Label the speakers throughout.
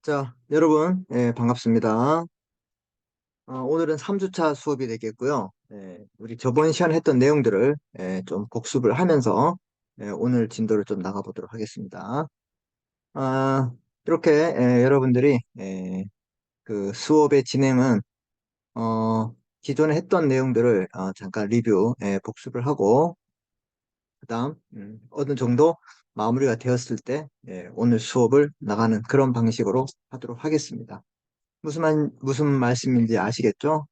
Speaker 1: 자, 여러분, 반갑습니다. 오늘은 3주차 수업이 되겠고요. 우리 저번 시간에 했던 내용들을 좀 복습을 하면서 오늘 진도를 좀 나가보도록 하겠습니다. 아, 이렇게 여러분들이 그 수업의 진행은 기존에 했던 내용들을 잠깐 리뷰, 복습을 하고 그다음 어느 정도 마무리가 되었을 때 오늘 수업을 나가는 그런 방식으로 하도록 하겠습니다. 무슨 말씀인지 아시겠죠?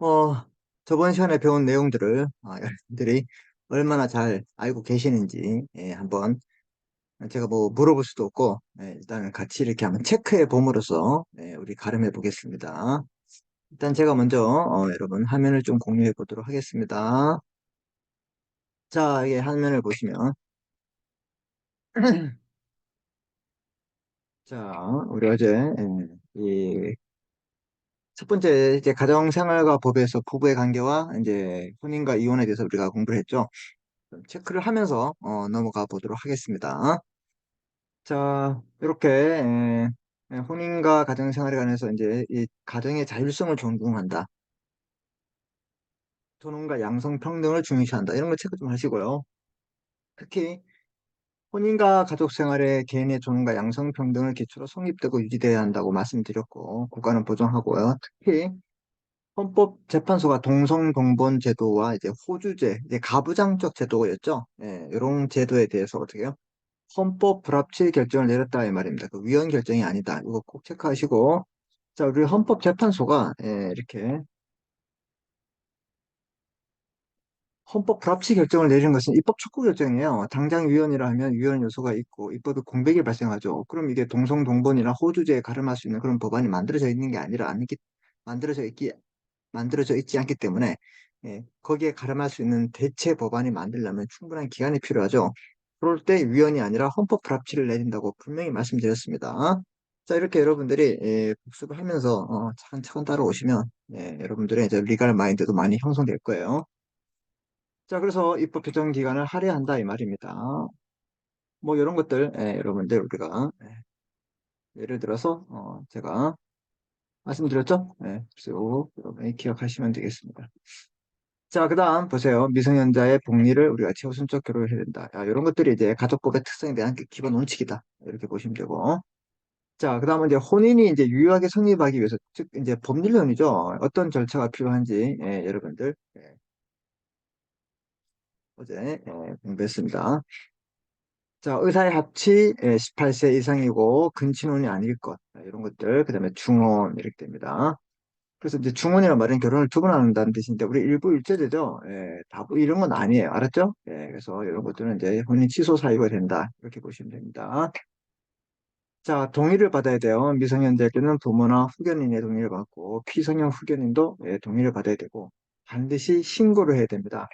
Speaker 1: 어, 저번 시간에 배운 내용들을 여러분들이 얼마나 잘 알고 계시는지 한번 제가 뭐 물어볼 수도 없고 일단 같이 이렇게 한번 체크해 봄으로써 우리 가름해 보겠습니다. 일단 제가 먼저 여러분 화면을 좀 공유해 보도록 하겠습니다. 자, 이게 화면을 보시면 자, 우리 어제 이 첫 번째, 이제 가정생활과 법에서 부부의 관계와 이제 혼인과 이혼에 대해서 우리가 공부를 했죠. 좀 체크를 하면서 넘어가 보도록 하겠습니다. 자, 이렇게 혼인과 가정생활에 관해서 이제 이 가정의 자율성을 존중한다. 존엄과 양성평등을 중시한다. 이런 거 체크 좀 하시고요. 특히 혼인과 가족생활의 개인의 존엄과 양성평등을 기초로 성립되고 유지돼야 한다고 말씀드렸고, 국가는 보장하고요. 특히 헌법재판소가 동성동본 제도와 이제 호주제, 이제 가부장적 제도였죠. 이런 제도에 대해서 어떻게 해요? 헌법 불합치 결정을 내렸다 이 말입니다. 그 위헌 결정이 아니다. 이거 꼭 체크하시고, 자, 우리 헌법재판소가 이렇게 헌법 불합치 결정을 내리는 것은 입법 촉구 결정이에요. 당장 위헌이라 하면 위헌 요소가 있고 입법에 공백이 발생하죠. 그럼 이게 동성동본이나 호주제에 가름할 수 있는 그런 법안이 만들어져 있는 게 아니라 만들어져 있기 만들어져 있지 않기 때문에 거기에 가름할 수 있는 대체 법안이 만들려면 충분한 기간이 필요하죠. 그럴 때 위헌이 아니라 헌법 불합치를 내린다고 분명히 말씀드렸습니다. 자, 이렇게 여러분들이 복습을 하면서 차근차근 따라오시면 여러분들의 이제 리갈 마인드도 많이 형성될 거예요. 자, 그래서 입법 개정 기간을 할애한다 이 말입니다. 뭐 이런 것들 여러분들 우리가 예를 들어서 제가 말씀드렸죠? 쭉 여러분이 기억하시면 되겠습니다. 자, 그 다음 보세요. 미성년자의 복리를 우리가 최우선적 교육을 해야 된다. 이런 것들이 이제 가족법의 특성에 대한 기본 원칙이다. 이렇게 보시면 되고. 자, 그 다음은 이제 혼인이 이제 유효하게 성립하기 위해서, 즉, 이제 법률론이죠. 어떤 절차가 필요한지, 여러분들, 어제, 공부했습니다. 자, 의사의 합치 18세 이상이고, 근친혼이 아닐 것. 이런 것들. 그 다음에 중혼, 이렇게 됩니다. 그래서 이제 중혼이란 말은 결혼을 두 번 한다는 뜻인데 우리 일부 일제제죠. 다부 이런 건 아니에요. 알았죠? 그래서 이런 것들은 이제 혼인 취소 사유가 된다. 이렇게 보시면 됩니다. 자, 동의를 받아야 돼요. 미성년자에게는 부모나 후견인의 동의를 받고 피성년 후견인도 동의를 받아야 되고 반드시 신고를 해야 됩니다.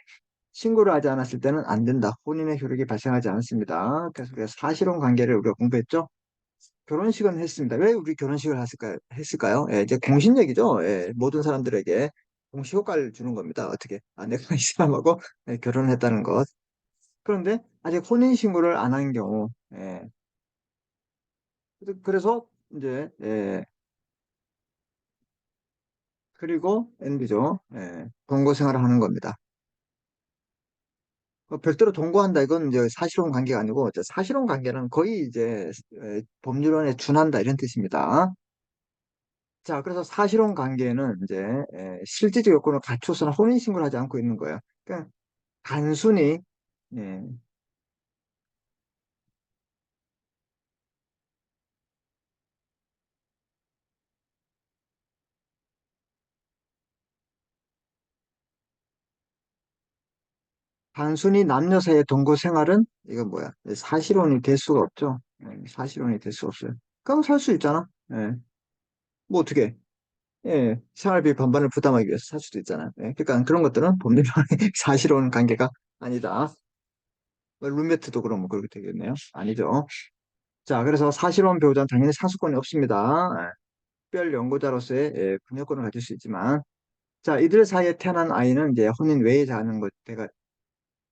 Speaker 1: 신고를 하지 않았을 때는 안 된다. 혼인의 효력이 발생하지 않습니다. 그래서 우리가 사실혼 관계를 우리가 공부했죠. 결혼식은 했습니다. 왜 우리 결혼식을 했을까요? 이제 공신력이죠. 모든 사람들에게 공시 효과를 주는 겁니다. 어떻게? 내가 이 사람하고 결혼을 했다는 것. 그런데 아직 혼인신고를 안 한 경우, 그래서 이제, 그리고 N이죠. 동거 생활을 하는 겁니다. 별도로 동거한다. 이건 이제 사실혼 관계가 아니고, 이제 사실혼 관계는 거의 이제 법률원에 준한다. 이런 뜻입니다. 자, 그래서 사실혼 관계는 이제 실질적 요건을 갖춰서는 혼인신고를 하지 않고 있는 거예요. 그러니까 단순히 예, 단순히 남녀 사이의 동거 생활은 이건 뭐야? 사실혼이 될 수가 없죠. 사실혼이 될 수 없어요. 그럼 살 수 있잖아. 뭐 어떻게? 생활비 반반을 부담하기 위해서 살 수도 있잖아요. 그러니까 그런 것들은 법률上사실혼 관계가 아니다. 뭐 룸메트도 그러면 그렇게 되겠네요. 아니죠. 자, 그래서 사실혼 배우자는 당연히 상속권이 없습니다. 특별 연고자로서의 분여권을 가질 수 있지만, 자, 이들 사이에 태어난 아이는 이제 혼인 외의 자는 것, 제가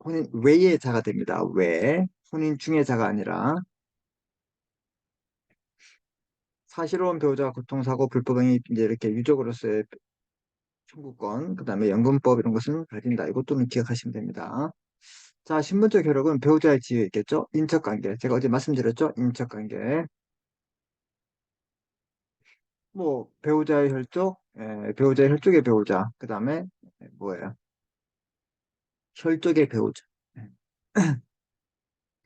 Speaker 1: 혼인 외의 자가 됩니다. 외, 혼인 중의 자가 아니라, 사실혼 배우자 교통사고 불법행위 이제 이렇게 유족으로서의 청구권, 그다음에 연금법 이런 것은 가진다. 이것도는 기억하시면 됩니다. 자, 신분적 효력은 배우자의 지위에 있겠죠? 인척관계. 제가 어제 말씀드렸죠? 인척관계. 뭐 배우자의 혈족, 배우자의 혈족의 배우자. 그다음에 뭐예요? 혈족의 배우자. 예.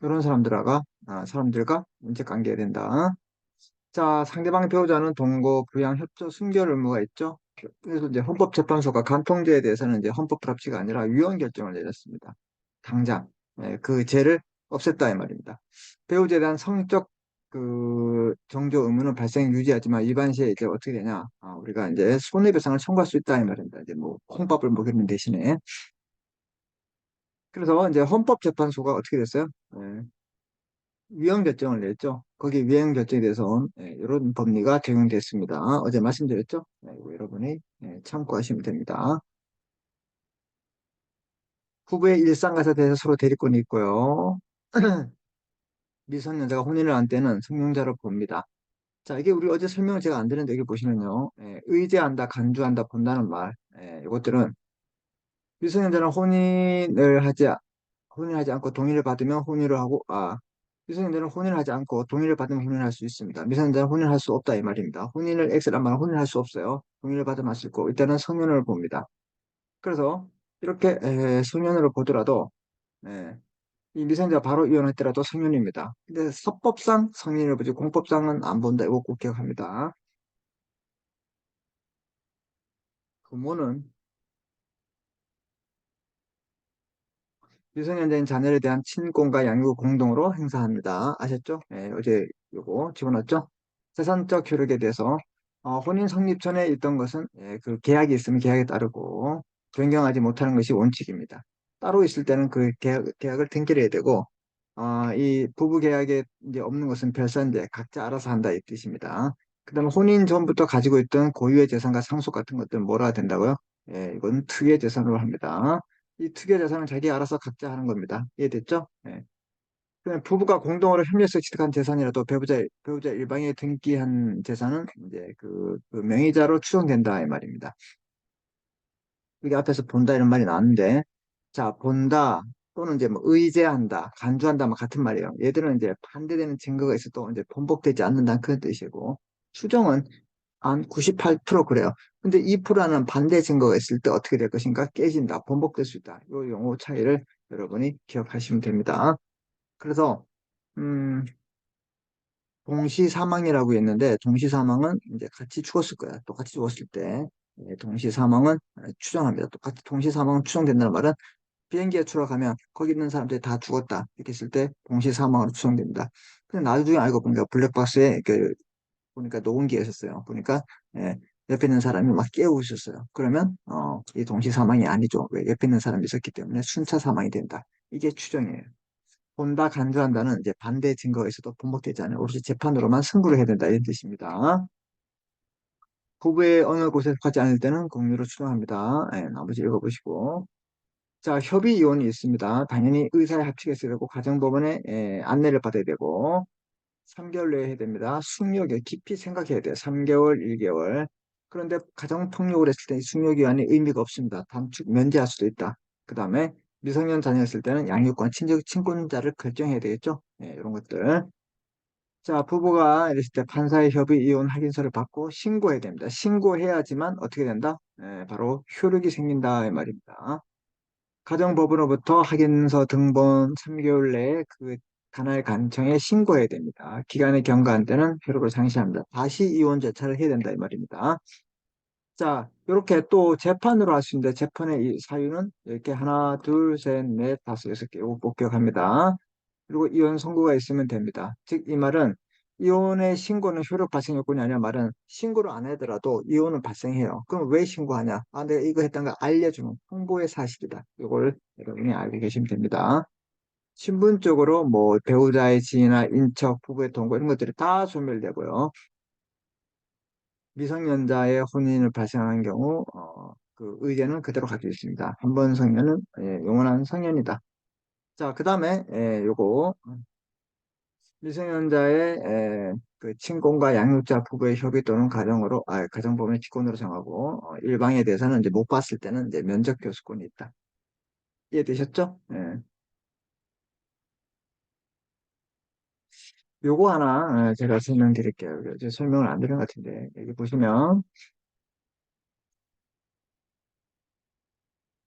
Speaker 1: 이런 사람들과 인척관계가 된다. 자, 상대방 배우자는 동거, 부양, 협조, 순결 의무가 있죠. 그래서 이제 헌법재판소가 간통죄에 대해서는 이제 헌법 불합치가 아니라 위헌 결정을 내렸습니다. 당장 그 죄를 없앴다 이 말입니다. 배우자에 대한 성적 그 정조 의무는 발생 유지하지만 일반 시에 이제 어떻게 되냐? 우리가 이제 손해배상을 청구할 수 있다 이 말입니다. 이제 뭐 콩밥을 먹이는 대신에 그래서 이제 헌법재판소가 어떻게 됐어요? 위헌 결정을 냈죠. 거기 위헌 결정에 대해서 이런 법리가 적용됐습니다. 어제 말씀드렸죠. 이거 여러분이 참고하시면 됩니다. 부부의 일상가사 대해서 서로 대리권이 있고요. 미성년자가 혼인을 한 때는 성년자로 봅니다. 자, 이게 우리 어제 설명을 제가 안 드렸는데 여기 보시면요. 의제한다, 간주한다, 본다는 말. 이것들은 미성년자는 혼인하지 않고 동의를 받으면 혼인을 하고, 미성년자는 혼인을 하지 않고 동의를 받으면 혼인할 수 있습니다. 미성년자는 혼인할 수 없다 이 말입니다. 혼인을 X란 말은 혼인할 수 없어요. 동의를 받으면 할 수 있고 일단은 성년을 봅니다. 그래서 이렇게 성년으로 보더라도 예, 이 미성년자 바로 이혼했더라도 성년입니다. 근데 서법상 성년을 보지 공법상은 안 본다. 이거 꼭 기억합니다. 부모는 미성년자인 자녀에 대한 친권과 양육을 공동으로 행사합니다. 아셨죠? 어제 요거 집어넣었죠? 재산적 효력에 대해서 혼인 성립 전에 있던 것은 그 계약이 있으면 계약에 따르고 변경하지 못하는 것이 원칙입니다. 따로 있을 때는 그 계약을 등기를 해야 되고 이 부부 계약에 이제 없는 것은 별산제 각자 알아서 한다 이 뜻입니다. 그다음에 혼인 전부터 가지고 있던 고유의 재산과 상속 같은 것들 뭐라 된다고요? 이건 특유의 재산으로 합니다. 이 특유의 재산은 자기 알아서 각자 하는 겁니다. 이해됐죠? 그냥 부부가 공동으로 협력해서 취득한 재산이라도 배우자 일방에 등기한 재산은 이제 그 명의자로 추정된다 이 말입니다. 여기 앞에서 본다 이런 말이 나왔는데, 자, 본다 또는 이제 뭐 의제한다, 간주한다 뭐 같은 말이에요. 얘들은 이제 반대되는 증거가 있어도 이제 번복되지 않는다는 그런 뜻이고, 추정은 한 98% 그래요. 근데 2%는 반대 증거가 있을 때 어떻게 될 것인가? 깨진다, 번복될 수 있다. 이 용어 차이를 여러분이 기억하시면 됩니다. 그래서 동시 사망이라고 했는데 동시 사망은 이제 같이 죽었을 거야. 똑같이 죽었을 때 동시 사망은 추정합니다. 똑같이 동시 사망은 추정된다는 말은 비행기에 추락하면 거기 있는 사람들이 다 죽었다 이렇게 했을 때 동시 사망으로 추정됩니다. 근데 나중에 알고 보니까 블랙박스에 보니까 녹음기가 있었어요. 보니까 예, 옆에 있는 사람이 막 깨우고 있었어요. 그러면 이 동시 사망이 아니죠. 왜 옆에 있는 사람이 있었기 때문에 순차 사망이 된다. 이게 추정이에요. 본다, 간주한다는 이제 반대 증거가 있어도 번복되지 않아요. 오로지 재판으로만 승부를 해야 된다. 이런 뜻입니다. 부부의 어느 곳에 속하지 않을 때는 공유로 추정합니다. 나머지 읽어보시고. 자, 협의 이혼이 있습니다. 당연히 의사의 합치가 있어야 되고, 가정법원에 안내를 받아야 되고, 3개월 내에 해야 됩니다. 숙려에 깊이 생각해야 돼요. 3개월, 1개월. 그런데 가정폭력을 했을 때 숙려기한이 의미가 없습니다. 단축, 면제할 수도 있다. 그 다음에 미성년 자녀였을 때는 양육권, 친권자를 결정해야 되겠죠. 이런 것들. 자, 부부가 이랬을 때 판사의 협의 이혼 확인서를 받고 신고해야 됩니다. 신고해야지만 어떻게 된다? 바로 효력이 생긴다 이 말입니다. 가정법원으로부터 확인서 등본 3개월 내에 그 관할 간청에 신고해야 됩니다. 기간이 경과한 때는 효력을 상실합니다. 다시 이혼 절차를 해야 된다 이 말입니다. 자, 이렇게 또 재판으로 할 수 있는데 재판의 이 사유는 이렇게 하나, 둘, 셋, 넷, 다섯, 여섯 개 이거 복귀합니다. 그리고 이혼 선고가 있으면 됩니다. 즉, 이 말은 이혼의 신고는 효력 발생 요건이 아니라 말은 신고를 안 하더라도 이혼은 발생해요. 그럼 왜 신고하냐? 내가 이거 했다는 걸 알려주는 홍보의 사실이다. 이걸 여러분이 알고 계시면 됩니다. 신분적으로 뭐 배우자의 지위나 인척, 부부의 동거 이런 것들이 다 소멸되고요. 미성년자의 혼인을 발생하는 경우 그 의제는 그대로 가지고 있습니다. 한 번 성년은 영원한 성년이다. 자, 그 다음에 요거 미성년자의 그 친권과 양육자 부부의 협의 또는 가정으로 가정법원의 직권으로 정하고 일방에 대해서는 이제 못 봤을 때는 이제 면접 교수권이 있다. 이해되셨죠? 예. 요거 하나 제가 설명드릴게요. 이제 설명을 안 드린 것 같은데 여기 보시면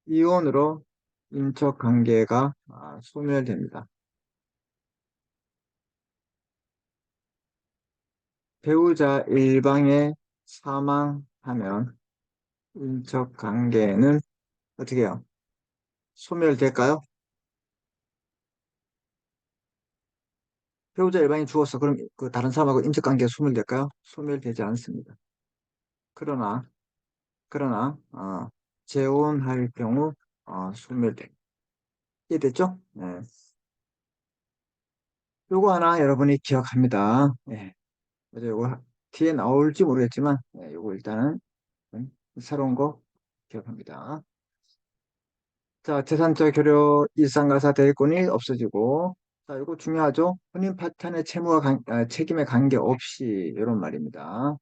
Speaker 1: 이혼으로 인척 관계가 소멸됩니다. 배우자 일방에 사망하면 인척 관계는 어떻게 해요? 소멸될까요? 배우자 일방이 죽었어. 그럼 그 다른 사람하고 인척 관계가 소멸될까요? 소멸되지 않습니다. 그러나 재혼할 경우 소멸돼. 이해됐죠? 네. 요거 하나 여러분이 기억합니다. 예. 그래서 요거 뒤에 나올지 모르겠지만 요거 일단은 새로운 거 기억합니다. 자, 재산적 교류 일상가사 대리권이 없어지고, 자, 이거 중요하죠? 혼인 파탄의 채무와 책임에 관계없이 이런 말입니다.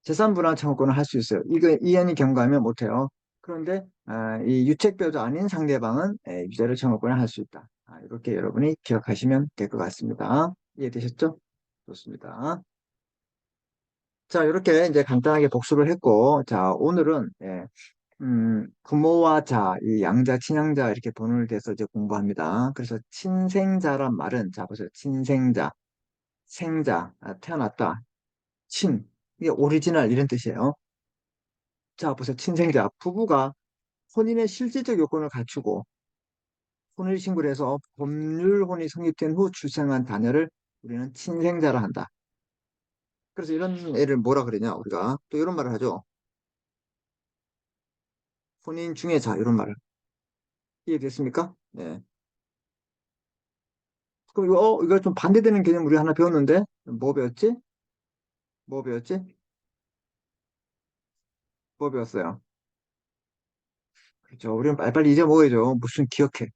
Speaker 1: 재산 분할 청구권을 할 수 있어요. 이거 이연이 경과하면 못해요. 그런데 이 유책 배우자 아닌 상대방은 유죄를 청구권을 할 수 있다. 이렇게 여러분이 기억하시면 될 것 같습니다. 이해되셨죠? 좋습니다. 자, 이렇게 이제 간단하게 복습을 했고, 자, 오늘은 부모와 자, 이 양자, 친양자 이렇게 분을 돼서 이제 공부합니다. 그래서 친생자란 말은, 자, 보세요. 친생자, 생자, 태어났다. 친, 이게 오리지널 이런 뜻이에요. 자, 보세요. 친생자, 부부가 혼인의 실질적 요건을 갖추고 혼을 신고를 해서 법률 혼이 성립된 후 출생한 자녀를 우리는 친생자라 한다. 그래서 이런 애를 뭐라 그러냐, 우리가. 또 이런 말을 하죠. 혼인 중에 자, 이런 말을. 이해됐습니까? 네. 그럼 이거 좀 반대되는 개념 우리 하나 배웠는데? 뭐 배웠지? 뭐 배웠지? 뭐 배웠어요? 그렇죠. 우리는 빨리빨리 잊어먹어야죠. 무슨 기억해.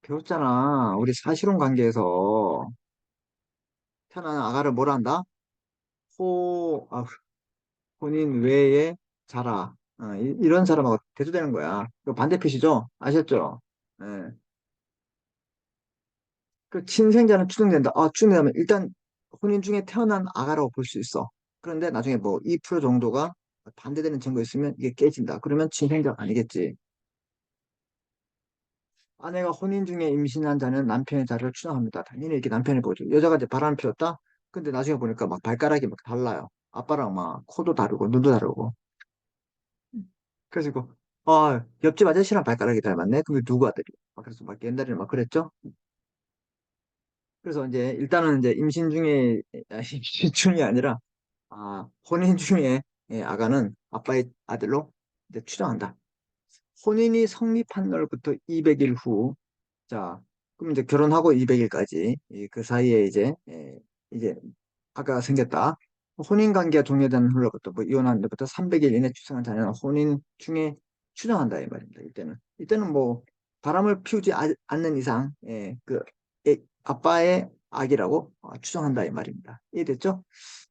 Speaker 1: 배웠잖아. 우리 사실혼 관계에서 태어난 아가를 뭐라 한다? 혼인 외에 자라. 이런 사람하고 대조되는 거야. 이거 반대 표시죠? 아셨죠? 예. 그 친생자는 추정된다. 추정되면 일단 혼인 중에 태어난 아가라고 볼 수 있어. 그런데 나중에 뭐 2% 정도가 반대되는 증거 있으면 이게 깨진다. 그러면 친생자가 아니겠지. 아내가 혼인 중에 임신한 자는 남편의 자리를 추정합니다. 당연히 이렇게 남편이 보죠. 여자가 이제 바람을 피웠다? 근데 나중에 보니까 막 발가락이 막 달라요. 아빠랑 막 코도 다르고 눈도 다르고. 그래가지고, 옆집 아저씨랑 발가락이 닮았네? 그게 누구 아들이야? 그래서 막 옛날에는 막 그랬죠? 그래서 이제 일단은 이제 임신 중에, 임신 중이 아니라, 혼인 중에 아가는 아빠의 아들로 이제 추정한다. 혼인이 성립한 날부터 200일 후, 자, 그럼 이제 결혼하고 200일까지 그 사이에 이제 아가가 생겼다. 혼인 관계가 종료된 후로부터 뭐 이혼한 날부터 300일 이내 출생한 자녀는 혼인 중에 추정한다 이 말입니다. 이때는 뭐 바람을 피우지 않는 이상 아빠의 아기라고 추정한다 이 말입니다. 이해됐죠?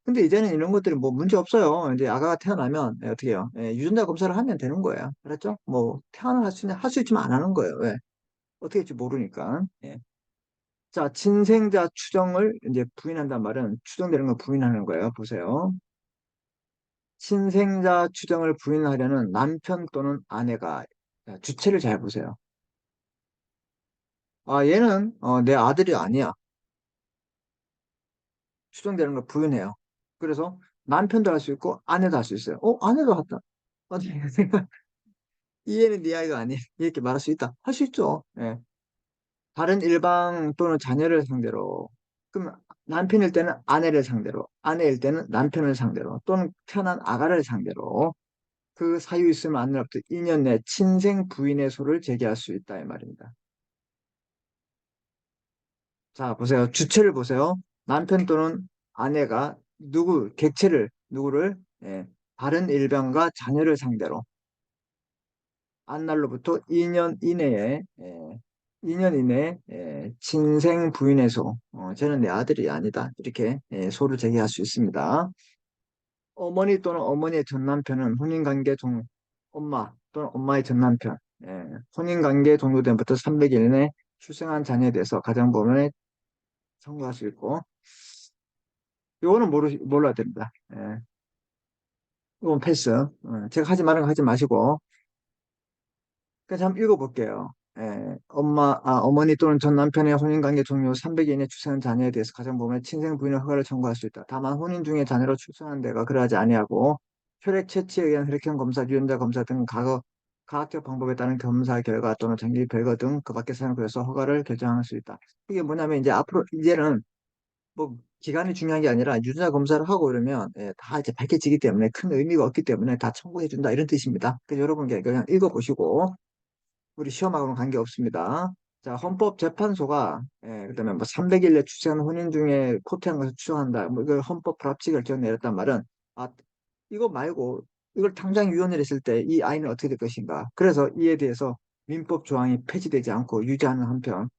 Speaker 1: 근데 이제는 이런 것들이 뭐 문제 없어요. 이제 아가가 태어나면 어떻게 해요? 유전자 검사를 하면 되는 거예요. 그렇죠? 뭐 태어날 수 있는 할 수 있지만 안 하는 거예요. 왜? 어떻게 될지 모르니까. 예. 자, 친생자 추정을 이제 부인한단 말은 추정되는 걸 부인하는 거예요. 보세요. 친생자 추정을 부인하려는 남편 또는 아내가 자, 주체를 잘 보세요. 얘는 내 아들이 아니야. 추정되는 걸 부인해요. 그래서 남편도 할 수 있고 아내도 할 수 있어요. 아내도 한다. 아니, 이 애는 네 아이가 아니야. 이렇게 말할 수 있다. 할 수 있죠. 예. 다른 일방 또는 자녀를 상대로. 그럼 남편일 때는 아내를 상대로, 아내일 때는 남편을 상대로, 또는 태어난 아가를 상대로 그 사유 있으면 아내로부터 2년 내 친생 부인의 소를 제기할 수 있다 이 말입니다. 자, 보세요. 주체를 보세요. 남편 또는 아내가 누구를 다른 일병과 자녀를 상대로 한 날로부터 2년 이내에 2년 이내에 친생 부인의 소, 쟤는 내 아들이 아니다. 이렇게 소를 제기할 수 있습니다. 어머니 또는 어머니의 전 남편은 혼인관계 종, 엄마 또는 엄마의 전 남편, 혼인관계 종료된부터 300일 내 출생한 자녀에 대해서 가정법원에 청구할 수 있고, 요거는 몰라야 됩니다. 이건 패스. 제가 하지 말은 거 하지 마시고, 그래서 한번 읽어볼게요. 어머니 또는 전 남편의 혼인관계 종료 300일 이내 출생한 자녀에 대해서 가정법원에 친생 부인의 허가를 청구할 수 있다. 다만 혼인 중에 자녀로 출생한 데가 그러하지 아니하고 혈액 채취에 의한 혈액형 검사, 유전자 검사 등 과학적 방법에 따른 검사 결과 또는 장기 별거 등 그 밖의 사용을 그래서 허가를 결정할 수 있다. 이게 뭐냐면 이제 앞으로 이제는 뭐 기간이 중요한 게 아니라 유전자 검사를 하고 이러면 다 이제 밝혀지기 때문에 큰 의미가 없기 때문에 다 청구해 준다 이런 뜻입니다. 그래서 여러분 그냥 읽어보시고 우리 시험하고는 관계없습니다. 자, 헌법재판소가 그다음에 뭐 300일 내 추정한 혼인 중에 포태한 것을 추정한다. 뭐 이걸 헌법 불합치 결정 내렸단 말은 아 이거 말고 이걸 당장 유언을 했을 때 이 아이는 어떻게 될 것인가. 그래서 이에 대해서 민법 조항이 폐지되지 않고 유지하는 한편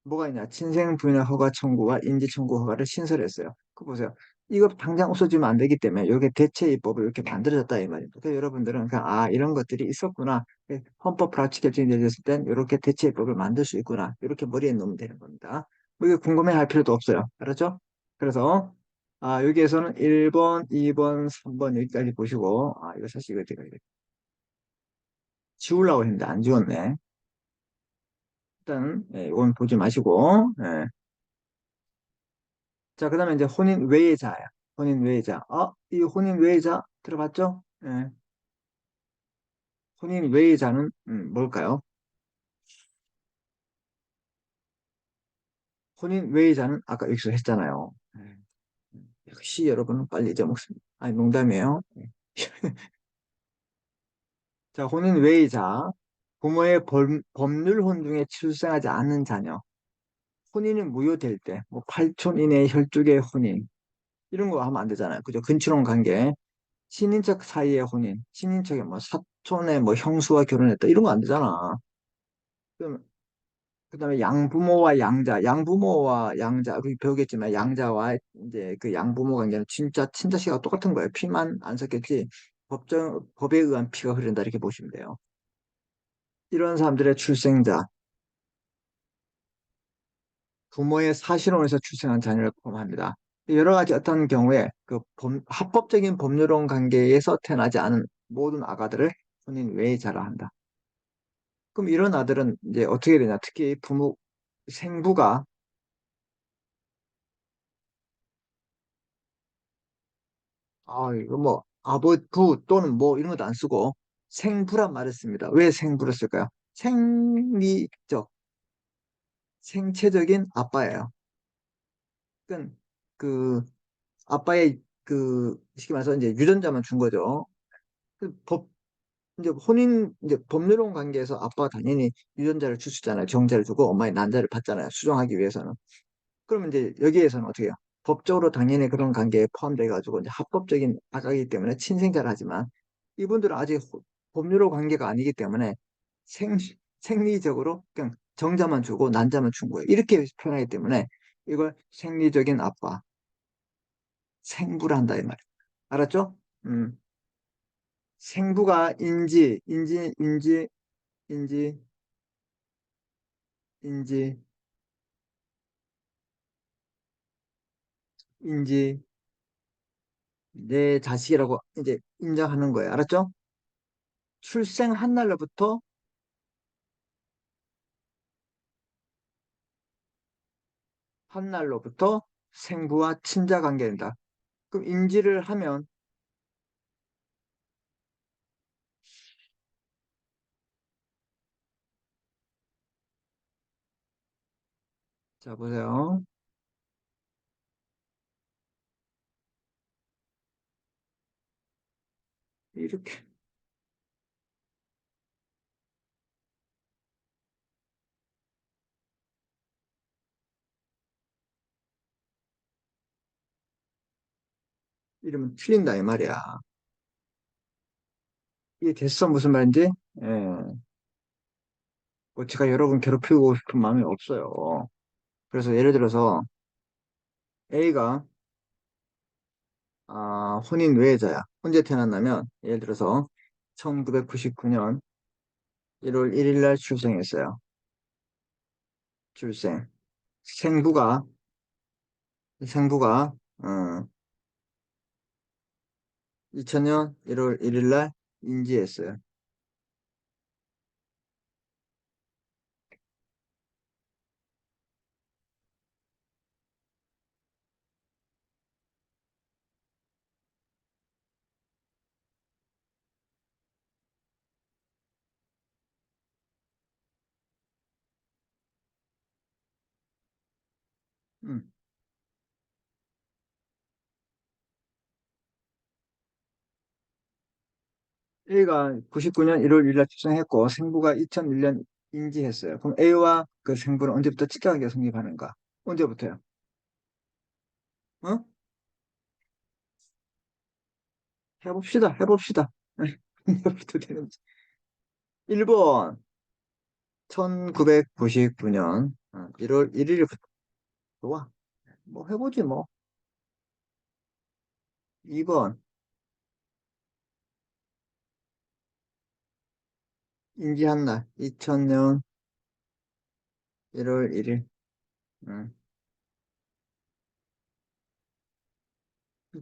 Speaker 1: 뭐가 있냐? 친생 부인의 허가 청구와 인지 청구 허가를 신설했어요. 그 보세요. 이거 당장 없어지면 안 되기 때문에 이게 대체 입법을 이렇게 만들어졌다 이 말입니다. 그래서 여러분들은 그냥 이런 것들이 있었구나. 헌법 불합치 결정이 내렸을 땐 이렇게 대체 입법을 만들 수 있구나. 이렇게 머리에 넣으면 되는 겁니다. 뭐 이거 궁금해할 필요도 없어요. 알았죠? 그래서 여기에서는 1번, 2번, 3번 여기까지 보시고 이거 사실 이거 제가 지우려고 했는데 안 지웠네. 일단 이건 보지 마시고 자, 그 다음에 이제 혼인 외자야. 혼인 외자. 이 혼인 외자 들어봤죠? 혼인 외자는 뭘까요? 혼인 외자는 아까 여기서 했잖아요. 역시 여러분은 빨리 잊어먹습니다. 아니, 농담이에요. 자, 혼인 외자. 부모의 법률혼 중에 출생하지 않은 자녀. 혼인이 무효될 때, 뭐 8촌 이내의 혈족의 혼인. 이런 거 하면 안 되잖아요. 그죠? 근친혼 관계. 친인척 사이의 혼인. 친인척의 뭐 사촌의 뭐 형수와 결혼했다. 이런 거 안 되잖아. 그럼 그다음에 양부모와 양자, 양부모와 양자, 우리 배우겠지만 양자와 이제 그 양부모 관계는 진짜 친자식하고 똑같은 거예요. 피만 안 섞였지 법에 의한 피가 흐른다 이렇게 보시면 돼요. 이런 사람들의 출생자, 부모의 사실혼에서 출생한 자녀를 포함합니다. 여러 가지 어떤 경우에 합법적인 법률혼 관계에서 태어나지 않은 모든 아가들을 혼인 외자라 한다. 그럼 이런 아들은 이제 어떻게 되냐? 특히 생부가 이거 뭐, 부 또는 뭐 이런 것도 안 쓰고 생부란 말을 씁니다. 왜 생부를 쓸까요? 생체적인 아빠예요. 그러니까 그 아빠의 쉽게 말해서 이제 유전자만 준 거죠. 이제 이제 법률혼 관계에서 아빠가 당연히 유전자를 줄 수 있잖아요. 정자를 주고 엄마의 난자를 받잖아요. 수정하기 위해서는. 그러면 이제 여기에서는 어떻게 해요? 법적으로 당연히 그런 관계에 포함돼 가지고 이제 합법적인 아가이기 때문에 친생자를 하지만 이분들은 아직 법률로 관계가 아니기 때문에 생, 생리적으로 그냥 정자만 주고 난자만 준 거예요. 이렇게 표현하기 때문에 이걸 생리적인 아빠, 생부를 한다 이 말이에요. 알았죠? 음. 생부가 인지, 인지, 인지, 내 자식이라고 이제 인정하는 거예요. 알았죠? 출생한 날로부터 한 날로부터 생부와 친자 관계입니다. 그럼 인지를 하면 자 보세요. 이렇게 이러면 틀린다 이 말이야. 이게 됐어 무슨 말인지? 예. 뭐 제가 여러분 괴롭히고 싶은 마음이 없어요. 그래서 예를 들어서 A가 혼인 외자야. 언제 태어났냐면 예를 들어서 1999년 1월 1일 날 출생했어요. 출생. 생부가 생부가 2000년 1월 1일 날 인지했어요. 음. A가 99년 1월 1일 날 출생했고 생부가 2001년 인지했어요. 그럼 A와 그 생부는 언제부터 직계관계가 성립하는가? 언제부터요? 어? 해봅시다. 해봅시다. 언제부터 되는지. 1번 1999년 1월 1일부터. 좋아. 뭐 해보지 뭐. 2번 인지한 날 2000년 1월 1일.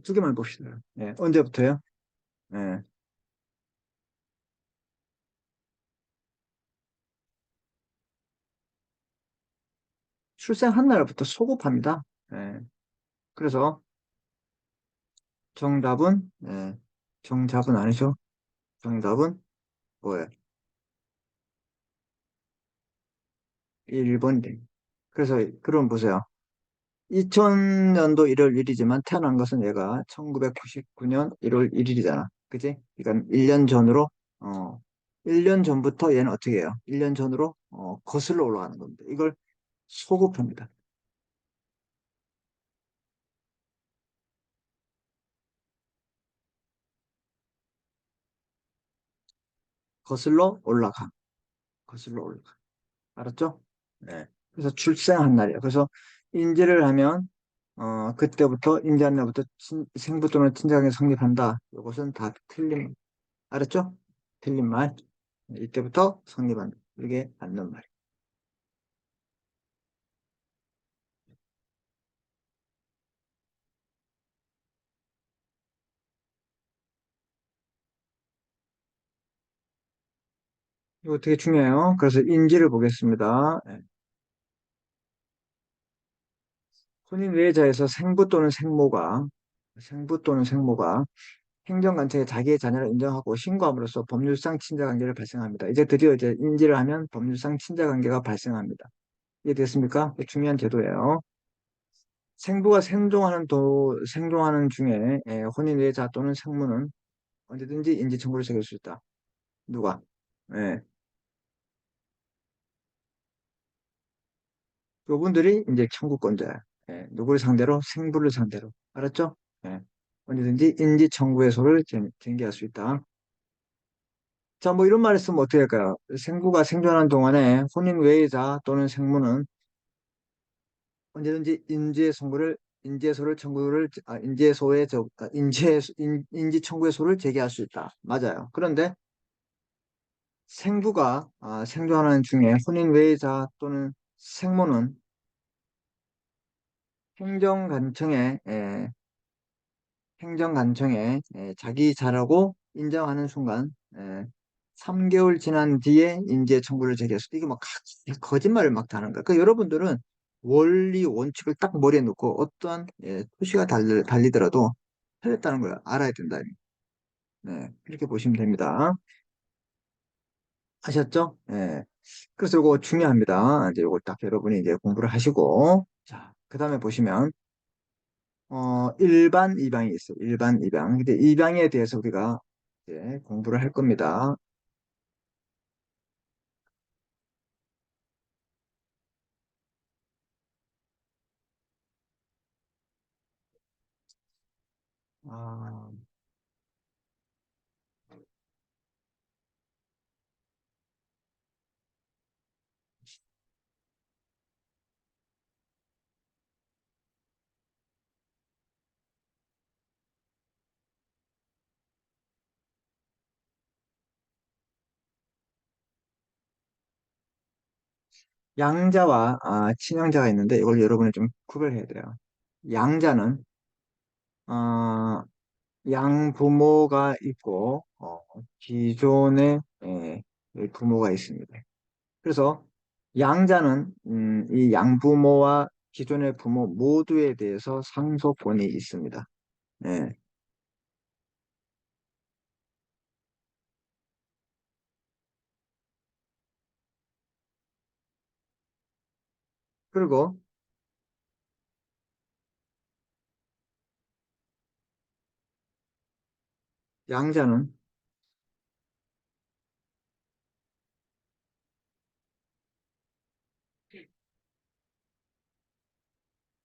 Speaker 1: 두 개만 봅시다. 예, 언제부터요? 예, 출생한 날부터 소급합니다. 예, 그래서 정답은 정답은 아니죠. 정답은 뭐예요? 1번이. 그래서 그럼 보세요. 2000년도 1월 1일이지만 태어난 것은 얘가 1999년 1월 1일이잖아. 그지? 그러니까 1년 전으로 1년 전부터 얘는 어떻게 해요? 1년 전으로 거슬러 올라가는 겁니다. 이걸 소급합니다. 거슬러 올라가. 거슬러 올라가. 알았죠? 네. 그래서 출생한 날이에요. 그래서 인지를 하면 그때부터 인지한 날부터 생부 또는 친장이 성립한다. 이것은 다 틀린 알았죠? 틀린 말. 이때부터 성립한다. 이게 맞는 말. 이거 되게 중요해요. 그래서 인지를 보겠습니다. 네. 혼인 외자에서 생부 또는 생모가 행정관청에 자기의 자녀를 인정하고 신고함으로써 법률상 친자관계를 발생합니다. 이제 드디어 이제 인지를 하면 법률상 친자관계가 발생합니다. 이해됐습니까? 중요한 제도예요. 생부가 생존하는 중에 혼인 외자 또는 생모는 언제든지 인지 청구를 제기할 수 있다. 누가? 예. 그분들이 이제 청구권자야. 예. 누구를 상대로? 생부를 상대로. 알았죠? 예. 언제든지 인지 청구의 소를 제기할 수 있다. 자, 뭐 이런 말 했으면 어떻게 할까요? 생부가 생존하는 동안에 혼인 외자 또는 생모는 언제든지 인지소를 청구를 인지소에 인지 청구의 소를 제기할 수 있다. 맞아요. 그런데 생부가 생존하는 중에 혼인 외자 또는 생모는 행정관청에 에, 행정관청에 자기 자라고 인정하는 순간 3개월 지난 뒤에 인재 청구를 제기했을 때 이게 막 거짓말을 막 다는 거야. 그 여러분들은 원리 원칙을 딱 머리에 놓고 어떠한 표시가 달리더라도 틀렸다는 걸 알아야 된다. 네, 이렇게 보시면 됩니다. 아셨죠? 네. 그래서 이거 중요합니다. 이제 이거 딱 여러분이 이제 공부를 하시고 자, 그다음에 보시면 일반 입양이 있어요. 일반 입양. 근데 입양에 대해서 우리가 이제 공부를 할 겁니다. 아, 양자와 친양자가 있는데 이걸 여러분이 좀 구별해야 돼요. 양자는 어, 양부모가 있고 기존의 부모가 있습니다. 그래서 양자는 이 양부모와 기존의 부모 모두에 대해서 상속권이 있습니다. 예. 그리고 양자는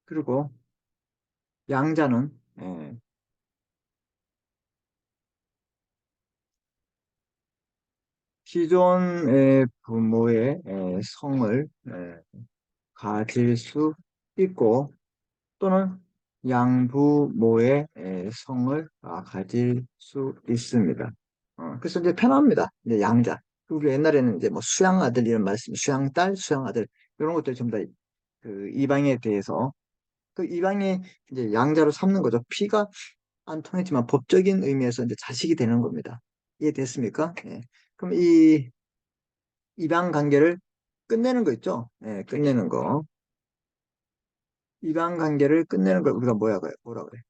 Speaker 1: 그리고 양자는 기존의 부모의 성을 가질 수 있고 또는 양부모의 성을 가질 수 있습니다. 그래서 이제 편합니다. 이제 양자. 우리 옛날에는 이제 뭐 수양아들 이런 말씀, 수양딸, 수양아들 이런 것들 전부 다 그 이방에 대해서 그 이방이 이제 양자로 삼는 거죠. 피가 안 통했지만 법적인 의미에서 이제 자식이 되는 겁니다. 이해됐습니까? 예. 그럼 이 이방 관계를 끝내는 거 있죠? 예, 끝내는 거. 이방 관계를 끝내는 걸 우리가 뭐라 그래?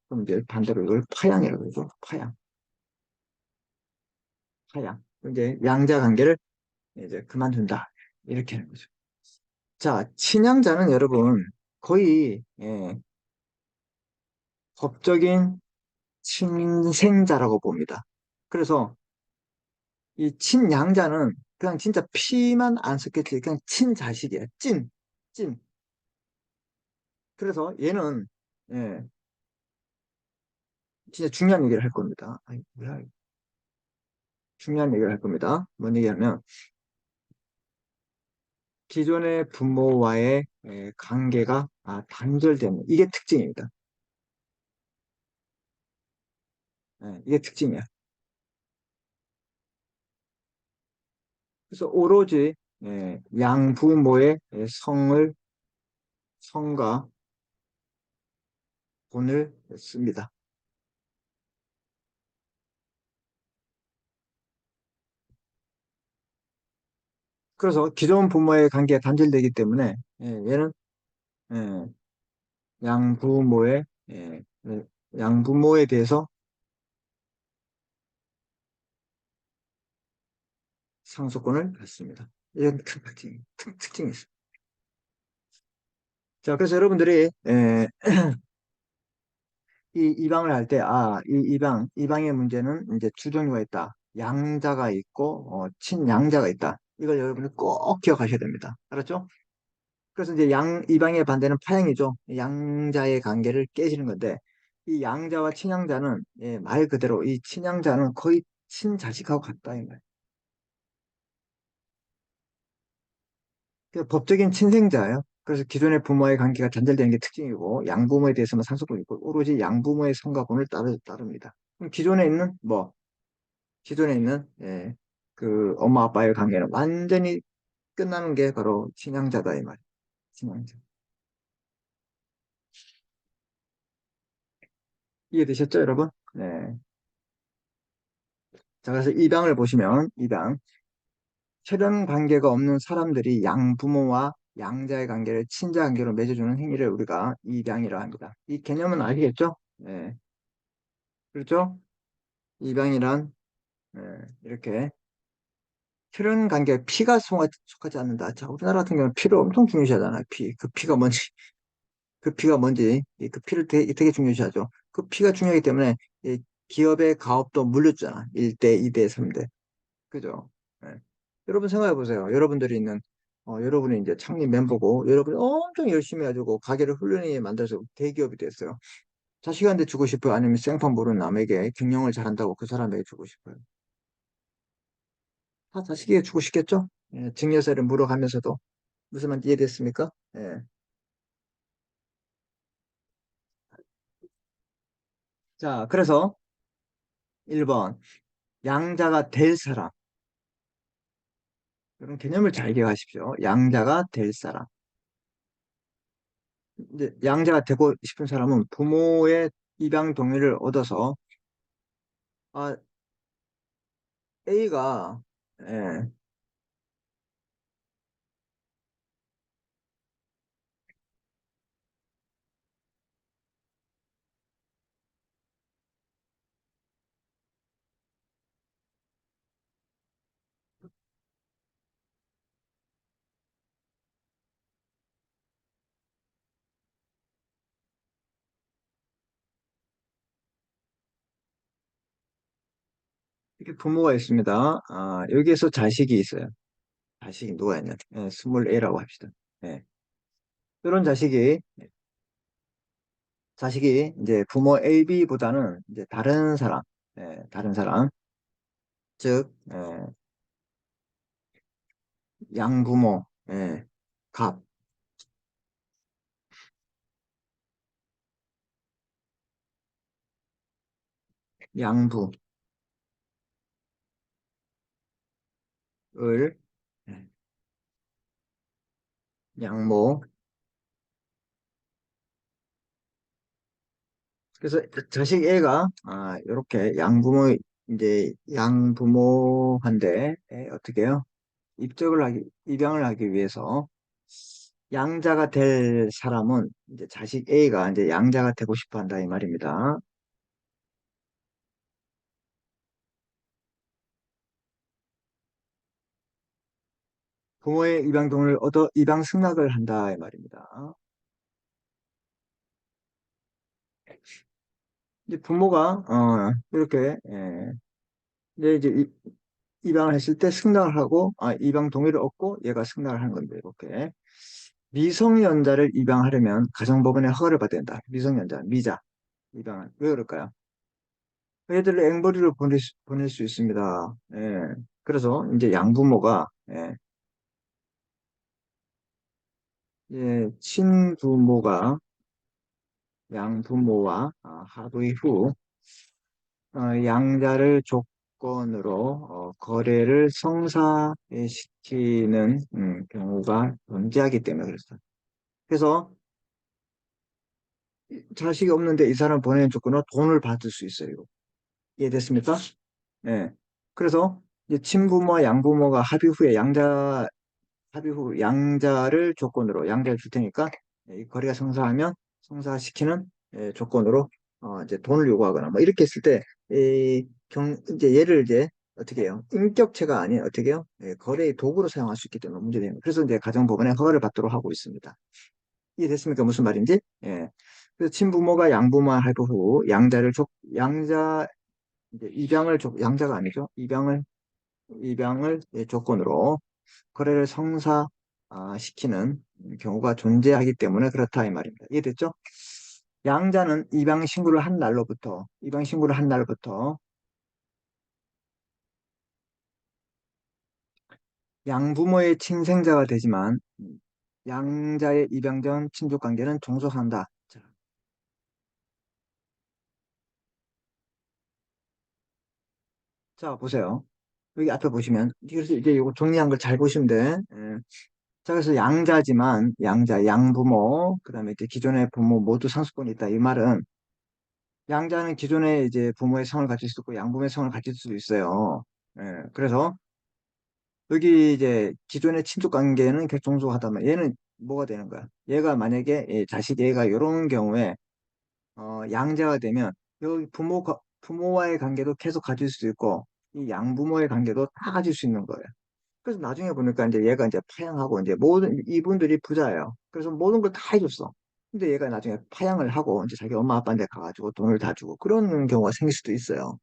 Speaker 1: 그럼 이제 반대로 이걸 파양이라고 그러죠. 파양, 파양. 이제 양자 관계를 이제 그만둔다. 이렇게 하는 거죠. 자, 친양자는 여러분 거의 법적인 친생자라고 봅니다. 그래서 이 친양자는 그냥 진짜 피만 안 섞였지 그냥 친자식이에요. 찐, 찐. 그래서 얘는 예, 진짜 중요한 얘기를 할 겁니다. 아니, 뭐야, 중요한 얘기를 할 겁니다. 뭔 얘기냐면 기존의 부모와의 관계가 단절되는 이게 특징입니다. 이게 특징이야. 그래서 오로지 양부모의 성과 본을 씁니다. 그래서 기존 부모의 관계가 단절되기 때문에 얘는 예, 양부모의 양부모에 대해서 상속권을 갖습니다. 이런 큰 특징이 있습니다. 자, 그래서 여러분들이 이 이방을 할 때, 이방의 문제는 이제 두 종류가 있다. 양자가 있고, 친양자가 있다. 이걸 여러분이 꼭 기억하셔야 됩니다. 알았죠? 그래서 이제 이방의 반대는 파양이죠. 양자의 관계를 깨지는 건데, 이 양자와 친양자는, 말 그대로 이 친양자는 거의 친자식하고 같다. 이 말. 그 법적인 친생자예요. 그래서 기존의 부모의 관계가 단절되는 게 특징이고, 양부모에 대해서만 상속권이 있고, 오로지 양부모의 성과권을 따릅니다. 그럼 기존에 있는 그 엄마 아빠의 관계는 완전히 끝나는 게 바로 친양자다 이 말이에요. 친양자. 이해되셨죠, 여러분? 네. 자, 그래서 이방을 보시면 이방 혈연 관계가 없는 사람들이 양부모와 양자의 관계를 친자 관계로 맺어주는 행위를 우리가 이방이라 합니다. 이 개념은 아시겠죠? 네. 그렇죠? 이방이란 이렇게 혈연 관계 피가 속하지 않는다. 자, 우리나라 같은 경우는 피를 엄청 중요시하잖아요. 피. 그 피가 뭔지, 그 피를 되게 중요시하죠. 그 피가 중요하기 때문에 이 기업의 가업도 물렸잖아. 1대, 2대, 3대. 그죠? 예. 여러분 생각해 보세요. 여러분이 이제 창립 멤버고, 여러분이 엄청 열심히 해가지고 가게를 훌륭히 만들어서 대기업이 됐어요. 자식한테 주고 싶어요? 아니면 생판 모르는 남에게 경영을 잘한다고 그 사람에게 주고 싶어요? 다 자식에게 주고 싶겠죠? 증여세를 물어가면서도. 무슨 말인지 이해됐습니까? 예. 자, 그래서 1번, 양자가 될 사람. 그런 개념을 잘 기억하십시오. 양자가 될 사람. 이제 양자가 되고 싶은 사람은 부모의 입양 동의를 얻어서 아, A가 예, 이렇게 부모가 있습니다. 여기에서 자식이 있어요. 자식이 누가 있냐? 스몰 a라고 합시다. 예. 이런 자식이 이제 부모 A, B보다는 이제 다른 사람, 다른 사람, 즉, 양부모, 갑, 양부, 을, 예, 양모. 그래서 자식 A가 이렇게 양부모 이제 양부모한테 어떻게 해요? 입양을 하기 위해서 양자가 될 사람은 이제 자식 A가 이제 양자가 되고 싶어 한다 이 말입니다. 부모의 입양 동의를 얻어 입양 승낙을 한다 이 말입니다. 이제 부모가 이렇게 이제 입양을 했을 때 승낙을 하고 입양 동의를 얻고 얘가 승낙을 하는 건데 이렇게 미성년자를 입양하려면 가정법원의 허가를 받아야 된다. 미성년자, 미자 입양을 왜 그럴까요? 애들을 앵벌이로 보낼 수 있습니다. 그래서 이제 양부모가 친부모가 양부모와 합의 후 양자를 조건으로 거래를 성사시키는 경우가 존재하기 때문에 그렇습니다. 그래서 자식이 없는데 이 사람 보내는 조건으로 돈을 받을 수 있어요. 이해됐습니까? 예. 그래서 이제 친부모와 양부모가 합의 후 양자를 조건으로 양자를 줄 테니까 이 거래가 성사시키는 조건으로 이제 돈을 요구하거나 뭐 이렇게 했을 때 이제 얘를 이제 어떻게 해요? 인격체가 아닌 어떻게 해요? 거래의 도구로 사용할 수 있기 때문에 문제됩니다. 그래서 이제 가정법원에 허가를 받도록 하고 있습니다. 이해됐습니까? 무슨 말인지? 예. 그래서 친부모가 양부모와 할부 후 양자 이제 양자가 아니죠? 입양을 조건으로 거래를 성사시키는 경우가 존재하기 때문에 그렇다 이 말입니다. 이해됐죠? 양자는 입양 신고를 한 날부터 양부모의 친생자가 되지만 양자의 입양 전 친족 관계는 종속한다. 자, 보세요. 여기 앞에 보시면 그래서 이제 이거 정리한 걸 잘 보시면 돼. 자, 그래서 양부모, 그다음에 이제 기존의 부모 모두 상속권이 있다. 이 말은 양자는 기존에 이제 부모의 성을 가질 수도 있고 양부모의 성을 가질 수도 있어요. 그래서 여기 이제 기존의 친족 관계는 종속하다면 얘는 뭐가 되는 거야? 얘가 만약에 자식 얘가 이런 경우에 양자가 되면 여기 부모와의 관계도 계속 가질 수 있고 이 양부모의 관계도 다 가질 수 있는 거예요. 그래서 나중에 보니까 이제 얘가 이제 파양하고 이제 모든 이분들이 부자예요. 그래서 모든 걸 다 해줬어. 근데 얘가 나중에 파양을 하고 이제 자기 엄마 아빠한테 가가지고 돈을 다 주고 그런 경우가 생길 수도 있어요.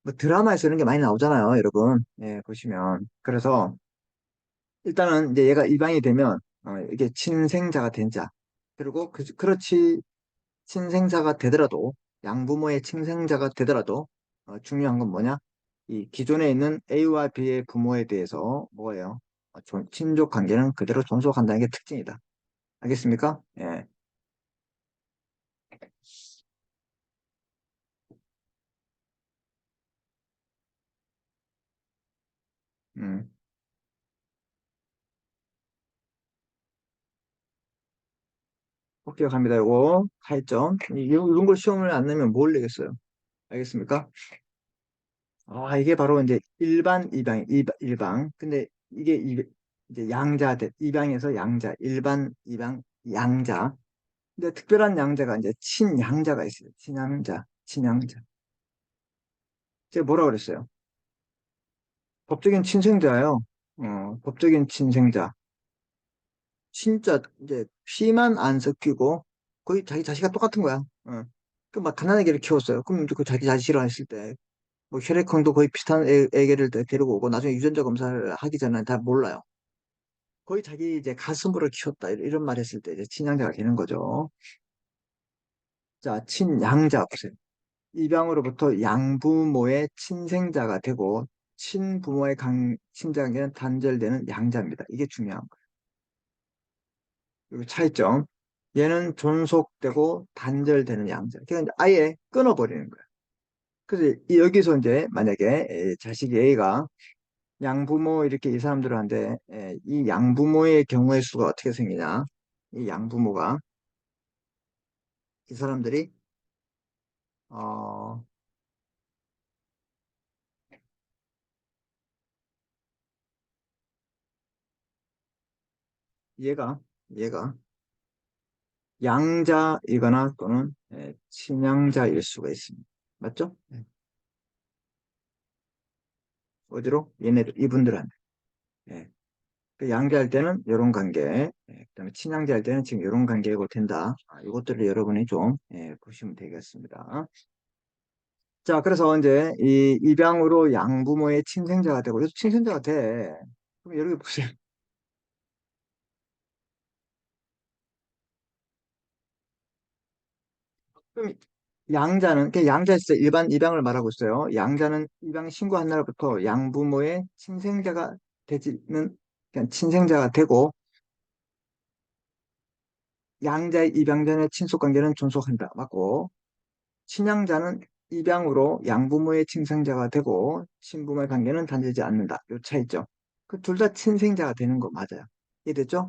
Speaker 1: 뭐 드라마에서 이런 게 많이 나오잖아요, 여러분. 보시면. 그래서 일단은 이제 얘가 입양이 되면 이게 친생자가 된 자. 그리고 그렇지 친생자가 되더라도 양부모의 친생자가 되더라도 중요한 건 뭐냐? 이 기존에 있는 A와 B의 부모에 대해서 뭐예요? 친족 관계는 그대로 존속한다는 게 특징이다. 알겠습니까? 예. 음. 꼭 기억합니다. 요거 차이점. 이런 걸 시험을 안 내면 뭘 내겠어요? 알겠습니까? 아, 이게 바로 이제 일반, 입양, 일방. 근데 이게 이제 양자, 입양에서 양자, 일반, 입양, 양자. 근데 특별한 양자가 이제 친양자가 있어요. 친양자, 친양자. 제가 뭐라 그랬어요? 법적인 친생자예요. 법적인 친생자. 진짜 이제 피만 안 섞이고 거의 자기 자식과 똑같은 거야. 그막 가난하게 이렇게 키웠어요. 그럼 그 자기 자식이라 했을 때 뭐 혈액형도 거의 비슷한 애기를 데리고 오고 나중에 유전자 검사를 하기 전에 다 몰라요. 거의 자기 이제 가슴으로 키웠다 이런 말 했을 때 이제 친양자가 되는 거죠. 자, 친양자 보세요. 입양으로부터 양부모의 친생자가 되고 친부모의 친자관계는 단절되는 양자입니다. 이게 중요한 거예요. 그리고 차이점. 얘는 존속되고 단절되는 양자. 그러니까 이제 아예 끊어버리는 거예요. 그래서 여기서 이제 만약에 자식 A가 양부모 이렇게 이 사람들한테 이 양부모의 경우의 수가 어떻게 생기냐? 이 양부모가 이 사람들이 어 얘가 얘가 양자이거나 또는 친양자일 수가 있습니다. 맞죠? 어디로? 얘네들 이분들한테. 예. 그 양자할 때는 이런 관계, 그다음에 친양자할 때는 지금 이런 관계가 된다. 이것들을 여러분이 좀 보시면 되겠습니다. 자, 그래서 이제 이 입양으로 양부모의 친생자가 되고, 그래서 친생자가 돼. 그럼 여러분 보세요. 그럼 양자는, 그 양자 있어요. 일반 입양을 말하고 있어요. 양자는 입양 신고한 날부터 양부모의 친생자가 되지는, 그냥 친생자가 되고, 양자의 입양 전의 친속 관계는 존속한다. 맞고, 친양자는 입양으로 양부모의 친생자가 되고 친부모의 관계는 단절되지 않는다. 요 차이죠. 그 둘 다 친생자가 되는 거 맞아요. 이해됐죠?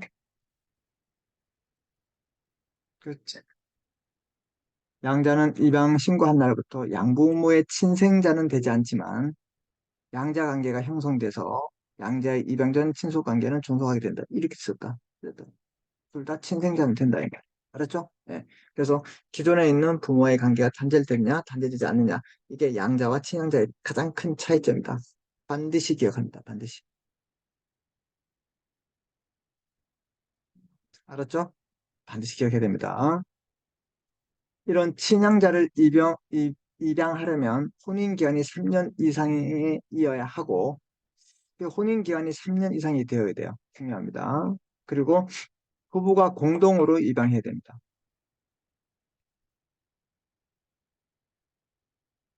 Speaker 1: 그렇지. 양자는 입양 신고한 날부터 양부모의 친생자는 되지 않지만 양자 관계가 형성돼서 양자의 입양 전 친속 관계는 존속하게 된다. 이렇게 썼다. 둘 다 친생자는 된다. 이게. 알았죠? 예. 그래서 기존에 있는 부모의 관계가 단절되느냐, 단절되지 않느냐. 이게 양자와 친양자의 가장 큰 차이점이다. 반드시 기억합니다. 반드시. 알았죠? 반드시 기억해야 됩니다. 이런 친양자를 입양하려면 혼인기간이 3년 이상이어야 하고, 그 혼인기간이 3년 이상이 되어야 돼요. 중요합니다. 그리고 부부가 공동으로 입양해야 됩니다.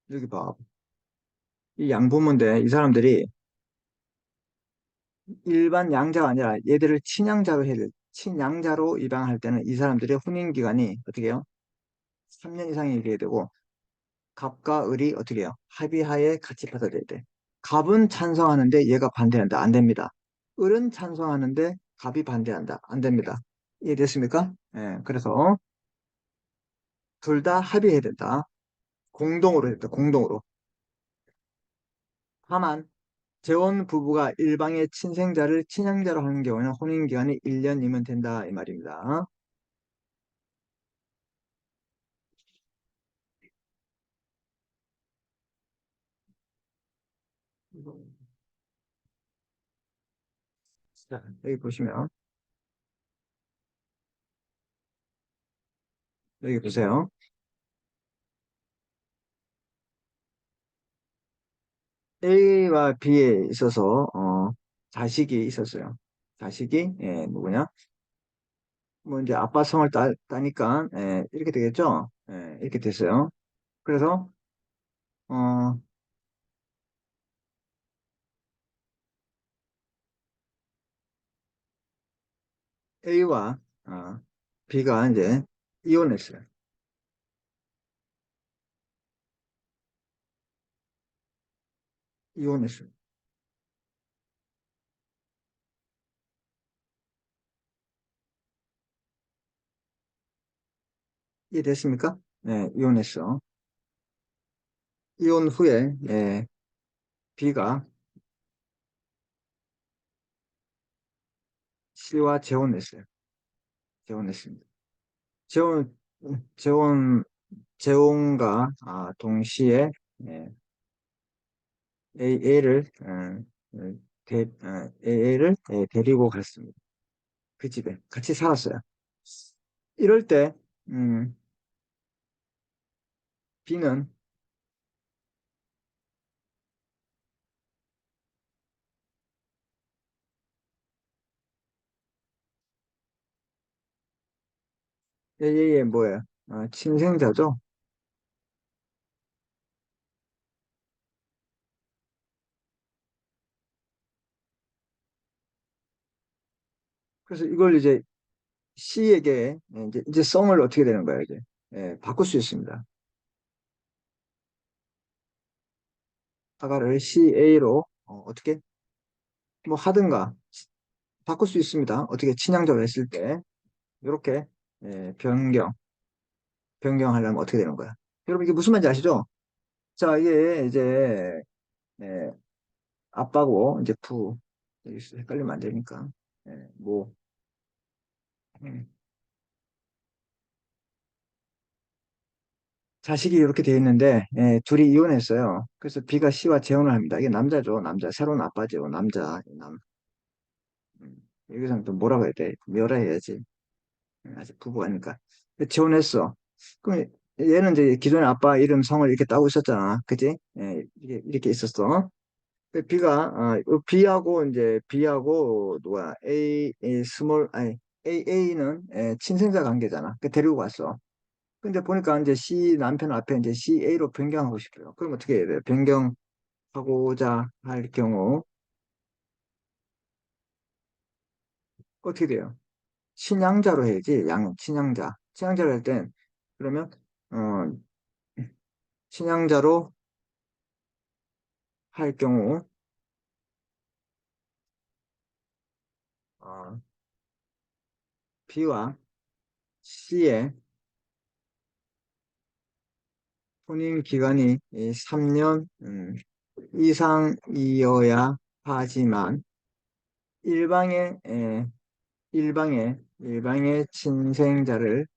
Speaker 1: 여기 봐. 이 양부모인데 이 사람들이 일반 양자가 아니라 얘들을 친양자로 해야 돼. 친양자로 입양할 때는 이 사람들의 혼인기간이 어떻게 해요? 3년 이상이 돼야 되고, 갑과 을이 어떻게 해요? 합의하에 같이 받아들여야 돼. 갑은 찬성하는데 얘가 반대한다. 안 됩니다. 을은 찬성하는데 갑이 반대한다. 안 됩니다. 이해됐습니까? 예, 그래서 둘 다 합의해야 된다. 공동으로 해야 돼. 공동으로. 다만 재혼 부부가 일방의 친생자를 친양자로 하는 경우에는 혼인기간이 1년이면 된다. 이 말입니다. 자, 여기 보시면, 여기 보세요. A와 B에 있어서, 자식이 있었어요. 자식이, 누구냐? 뭐, 이제 아빠 성을 따니까, 이렇게 되겠죠? 이렇게 됐어요. 그래서, 어, A와, B가 이제 이혼했어요. 이혼했어요. 이해됐습니까? 네, 이혼했어. 이혼 후에 B가 C와 재혼했어요. 재혼했습니다. 재혼, 재혼, 재혼과 동시에 예, A를 A를 데리고 갔습니다. 그 집에 같이 살았어요. 이럴 때 음, B는 A의 뭐예요? 친생자죠. 그래서 이걸 이제 C에게 이제 성을 어떻게 되는 거예요, 이제 바꿀 수 있습니다. 사과를 CA로 어떻게 뭐 하든가 바꿀 수 있습니다. 어떻게 친양자로 했을 때 이렇게 변경하려면 어떻게 되는 거야? 여러분 이게 무슨 말인지 아시죠? 자, 이게 이제 예, 아빠고 이제 여기서 헷갈리면 안 되니까 뭐 음, 자식이 이렇게 돼 있는데 둘이 이혼했어요. 그래서 B가 C와 재혼을 합니다. 이게 남자죠, 남자. 새로운 아빠죠, 남자. 여기서는 또 뭐라고 해야 돼? 멸해야지. 아직 부부가 아니까. 재혼했어. 그럼 얘는 이제 기존의 아빠 이름 성을 이렇게 따고 있었잖아. 그지? 이렇게 있었어. B하고 이제 B하고 누가 아니 A는 친생자 관계잖아. 그 데리고 갔어. 근데 보니까 이제 C 남편 앞에 이제 CA로 변경하고 싶어요. 그럼 어떻게 해야 돼요? 변경하고자 할 경우 어떻게 돼요? 친양자로 해야지. 친양자. 친양자로 할 땐 그러면 어 친양자로 할 경우 어, B와 C의 혼인 기간이 3년 이상이어야 하지만 일방의 일방의 친생자를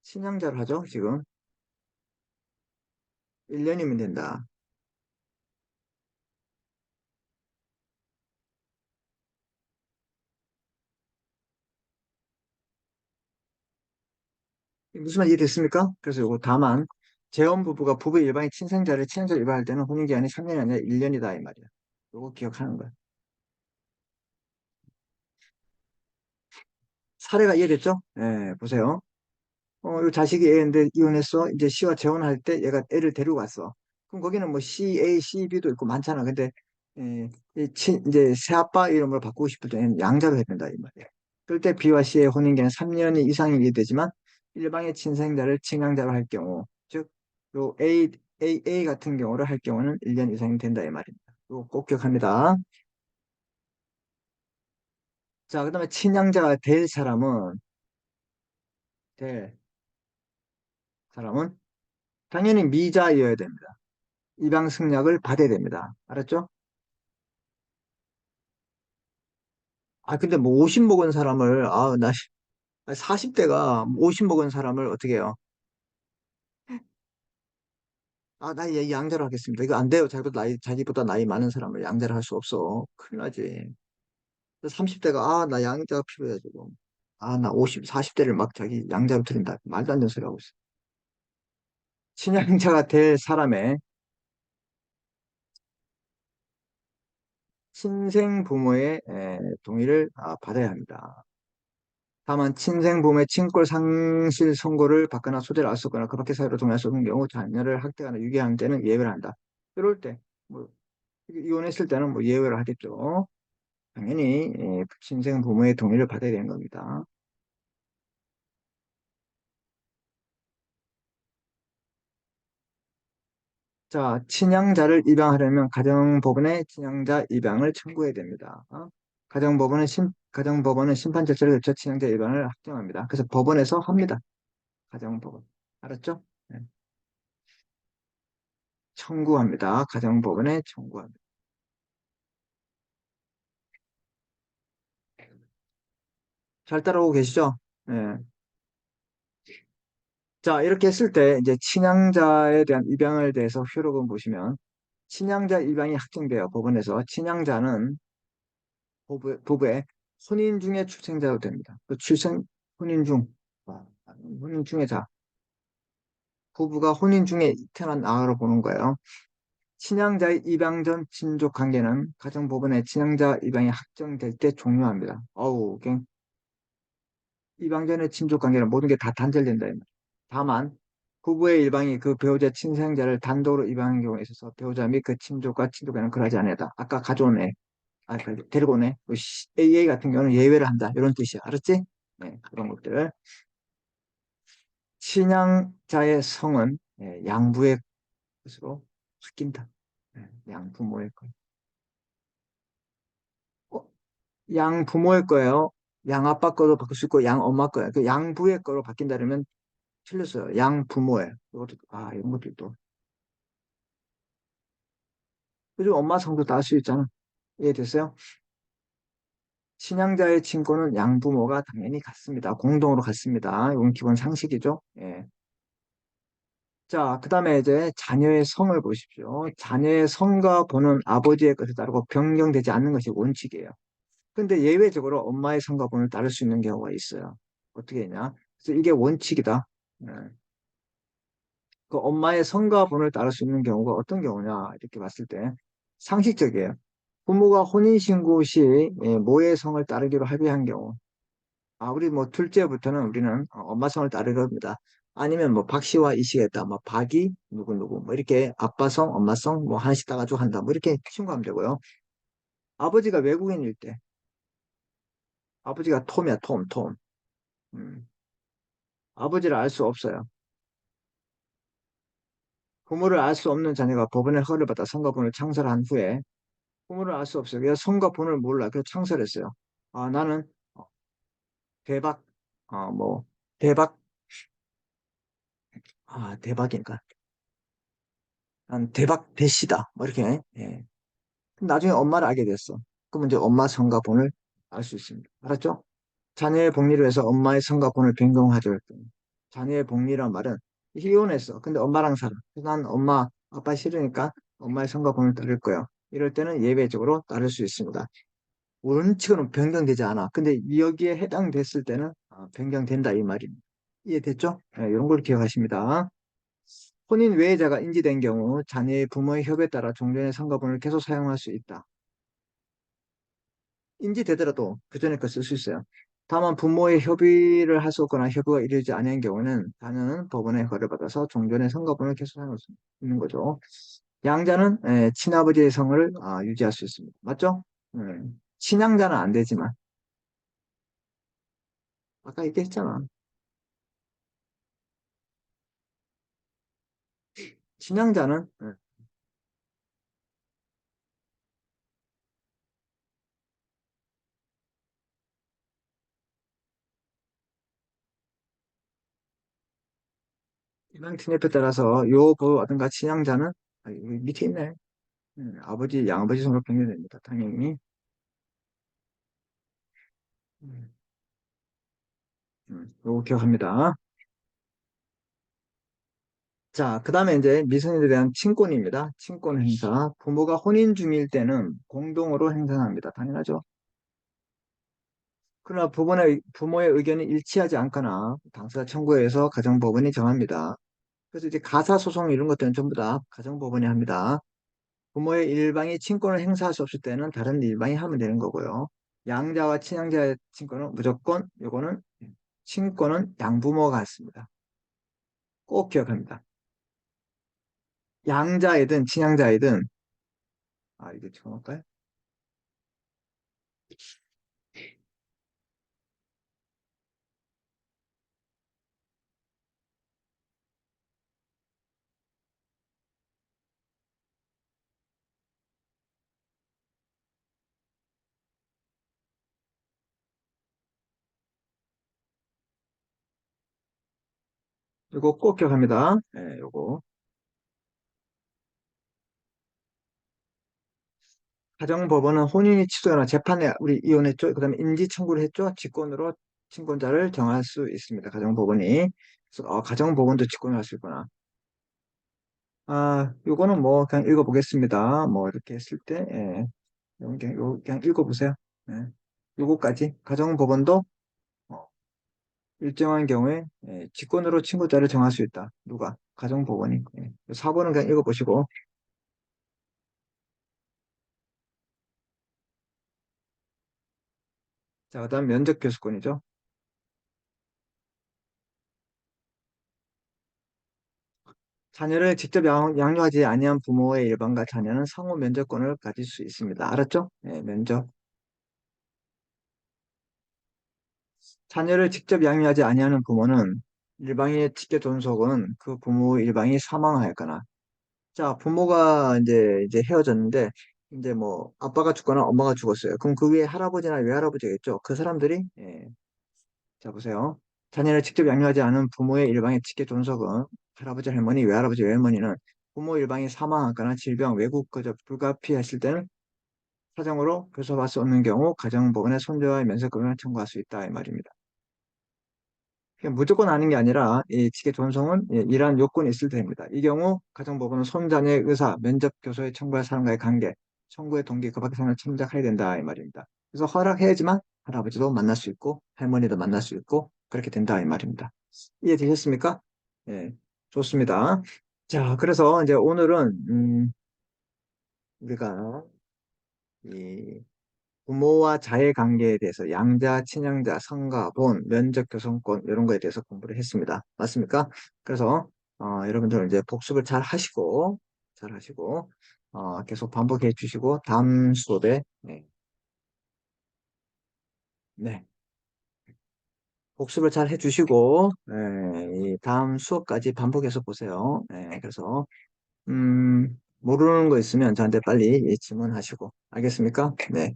Speaker 1: 친양자로 하죠. 지금 1년이면 된다. 무슨 말 이해됐습니까? 그래서 요거 다만 재혼 부부가 부부 일방의 친생자를 친양자로 일반할 때는 혼인 기간이 3년이 아니라 1년이다 이 말이야. 요거 기억하는 거야. 사례가 이해됐죠? 보세요. 요 자식이 애인데 이혼했어. 이제 C와 재혼할 때 얘가 애를 데리고 갔어. 그럼 거기는 뭐 CA, CB도 있고 많잖아. 근데 이제 새아빠 이름을 바꾸고 싶을 때는 양자로 해야 된다 이 말이야. 그럴 때 B와 C의 혼인기는 3년이 이상이게 되지만 일방의 친생자를 친양자로 할 경우, 즉, 요 A 같은 경우를 할 경우는 1년 이상이 된다 이 말입니다. 이거 꼭 기억합니다. 자, 그다음에 친양자가 될 사람은 당연히 미자이어야 됩니다. 입양 승낙을 받아야 됩니다. 알았죠? 근데 뭐 50 먹은 사람을, 40대가 50 먹은 사람을 어떻게 해요? 나 얘 양자로 하겠습니다. 이거 안 돼요. 자기보다 나이 많은 사람을 양자로 할 수 없어. 큰일 나지. 30대가, 나 양자가 필요해, 지금. 나 40대를 막 자기 양자로 드린다. 말도 안 되는 소리 하고 있어. 친양자가 될 사람의 친생 부모의 동의를 받아야 합니다. 다만 친생부모의 친권 상실 선고를 받거나 소재를 알 수 없거나 그 밖의 사유로 동의할 수 없는 경우 자녀를 학대하거나 유기하는 때는 예외를 한다. 이럴 때, 뭐, 이혼했을 때는 뭐 예외를 하겠죠. 당연히 친생부모의 동의를 받아야 되는 겁니다. 자, 친양자를 입양하려면 가정법원에 친양자 입양을 청구해야 됩니다. 가정법원은 가정법원은 심판 절차를 거쳐 친양자 일반을 확정합니다. 그래서 법원에서 합니다. 가정법원. 알았죠? 네. 청구합니다. 가정법원에 청구합니다. 잘 따라오고 계시죠? 네. 자, 이렇게 했을 때 이제 친양자에 대한 입양을 대해서 효력은 보시면 친양자 입양이 확정돼요. 법원에서 친양자는 부부의 혼인 중에 출생자도 됩니다. 그 혼인 중, 혼인 중에 부부가 혼인 중에 태어난 아이로 보는 거예요. 친양자의 입양 전 친족 관계는 가정법원의 친양자 입양이 확정될 때 종료합니다. 어우, 입양 전의 친족 관계는 모든 게 다 단절된다. 이 말이에요. 다만 부부의 일방이 그 배우자 친생자를 단독으로 입양한 경우에 있어서 배우자 및 그 친족과 친족에는 그러지 않다. 아까 가져온 애, 데리고 온 애, AA 같은 경우는 예외를 한다. 이런 뜻이야. 알았지? 네, 그런 것들. 친양자의 성은 양부의 것으로 바뀐다. 양부모의 것. 어, 양부모의 거예요. 양아빠 거로 바꿀 수 있고 양엄마 거예요. 그 양부의 거로 바뀐다면 틀렸어요. 양부모예요. 이것도 이런 것도 또 요즘 엄마 성도 다 할 수 있잖아. 이해됐어요? 친양자의 친권은 양부모가 당연히 같습니다. 공동으로 같습니다. 이건 기본 상식이죠. 예. 자, 그 다음에 이제 자녀의 성을 보십시오. 자녀의 성과 보는 아버지의 것에 따르고 변경되지 않는 것이 원칙이에요. 근데 예외적으로 엄마의 성과 본을 따를 수 있는 경우가 있어요. 어떻게 했냐? 그래서 이게 원칙이다. 예. 그 엄마의 성과 본을 따를 수 있는 경우가 어떤 경우냐? 이렇게 봤을 때 상식적이에요. 부모가 혼인신고 시 모의 성을 따르기로 합의한 경우. 우리 뭐 둘째부터는 우리는 엄마 성을 따르려 합니다. 아니면 뭐 박 씨와 이 씨가 있다. 뭐 박이 누구 뭐 이렇게 아빠 성, 엄마 성 뭐 하나씩 따가지고 한다. 뭐 이렇게 신고하면 되고요. 아버지가 외국인일 때 아버지가 톰이야 톰. 음, 아버지를 알 수 없어요. 부모를 알 수 없는 자녀가 법원의 허가를 받아 성과본을 창설한 후에 부모를 알 수 없어요. 그래서 성과본을 몰라. 그래서 창설했어요. 나는 어, 대박 뭐 대박 대박인가? 난 대박 대시다. 뭐 이렇게 예. 나중에 엄마를 알게 됐어. 그러면 이제 엄마 성과 본을 알 수 있습니다. 알았죠? 자녀의 복리를 위해서 엄마의 성과 본을 변경하죠. 했더니. 자녀의 복리란 말은 이혼했어. 근데 엄마랑 살아. 그래서 난 엄마, 아빠 싫으니까 엄마의 성과 본을 따를 거야. 이럴 때는 예외적으로 따를 수 있습니다. 원칙은 변경되지 않아. 근데 여기에 해당됐을 때는 변경된다 이 말입니다. 이해됐죠? 네, 이런 걸 기억하십니다. 혼인 외에자가 인지된 경우 자녀의 부모의 협의에 따라 종전의 성과본을 계속 사용할 수 있다. 인지되더라도 그 전에 거 쓸 수 있어요. 다만 부모의 협의를 할 수 없거나 협의가 이르지 않은 경우는 자녀는 법원의 허가를 받아서 종전의 성과본을 계속 사용할 수 있는 거죠. 양자는 친아버지의 성을 유지할 수 있습니다. 맞죠? 친양자는 안 되지만 아까 얘기했잖아. 친양자는 이방 친협에 따라서 어떤가 친양자는 여기 밑에 있네. 아버지 양아버지 성으로 변경됩니다. 당연히. 음, 요거 기억합니다. 자, 그 다음에 이제 미성년에 대한 친권입니다. 친권 행사. 부모가 혼인 중일 때는 공동으로 행사합니다. 당연하죠. 그러나 부모의 의견이 일치하지 않거나 당사자 청구해서 가정법원이 정합니다. 그래서 이제 가사소송 이런 것들은 전부 다 가정법원이 합니다. 부모의 일방이 친권을 행사할 수 없을 때는 다른 일방이 하면 되는 거고요. 양자와 친양자의 친권은 무조건 요거는 친권은 양부모가 했습니다. 꼭 기억합니다. 양자이든 친양자이든 이게 정확할까요? 이거 꼭 기억합니다. 네, 요거. 가정법원은 혼인이 취소나 재판에 우리 이혼했죠. 그다음에 인지 청구를 했죠. 직권으로 친권자를 정할 수 있습니다. 가정법원이. 그래서 가정법원도 직권을 할 수 있구나. 요거는 뭐 그냥 읽어보겠습니다. 뭐 이렇게 했을 때, 예. 그냥 읽어보세요. 예. 요거까지. 가정법원도 어, 일정한 경우에 직권으로 친권자를 정할 수 있다. 누가? 가정법원이. 예. 4번은 그냥 읽어보시고. 자, 그다음 면접교수권이죠. 자녀를 직접 양육하지 아니한 부모의 일반과 자녀는 상호 면접권을 가질 수 있습니다. 알았죠? 예, 면접. 자녀를 직접 양육하지 아니하는 부모는 일방의 직계 존속은 그 부모 일방이 사망하였거나, 자, 부모가 이제 헤어졌는데, 이제 뭐, 아빠가 죽거나 엄마가 죽었어요. 그럼 그 위에 할아버지나 외할아버지가 있죠. 그 사람들이, 자, 보세요. 자녀를 직접 양육하지 않은 부모의 일방의 직계 존속은 할아버지, 할머니, 외할아버지, 외할머니는 부모 일방이 사망하거나 질병, 외국 거적 불가피했을 때는 사정으로 교섭할 수 없는 경우 가정법원에 손자와의 면세권을 청구할 수 있다 이 말입니다. 그냥 무조건 아닌 게 아니라 이 직계 존속은 이러한 요건이 있을 때입니다. 이 경우 가정법원은 손자녀의 의사, 면접 교섭에 청구할 사람과의 관계, 청구의 동기 그 밖의 사람을 참작해야 된다 이 말입니다. 그래서 허락해야지만 할아버지도 만날 수 있고 할머니도 만날 수 있고 그렇게 된다 이 말입니다. 이해되셨습니까? 예, 좋습니다. 자, 그래서 이제 오늘은 우리가 이 부모와 자의 관계에 대해서 양자, 친양자, 성가, 본, 면적, 교성권 이런 거에 대해서 공부를 했습니다. 맞습니까? 그래서 여러분들 이제 복습을 잘 하시고 계속 반복해 주시고 다음 수업에 네, 복습을 잘 해주시고 이 다음 수업까지 반복해서 보세요. 그래서 모르는 거 있으면 저한테 빨리 질문하시고 알겠습니까? 네.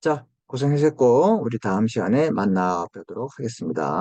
Speaker 1: 자, 고생하셨고 우리 다음 시간에 만나 뵙도록 하겠습니다.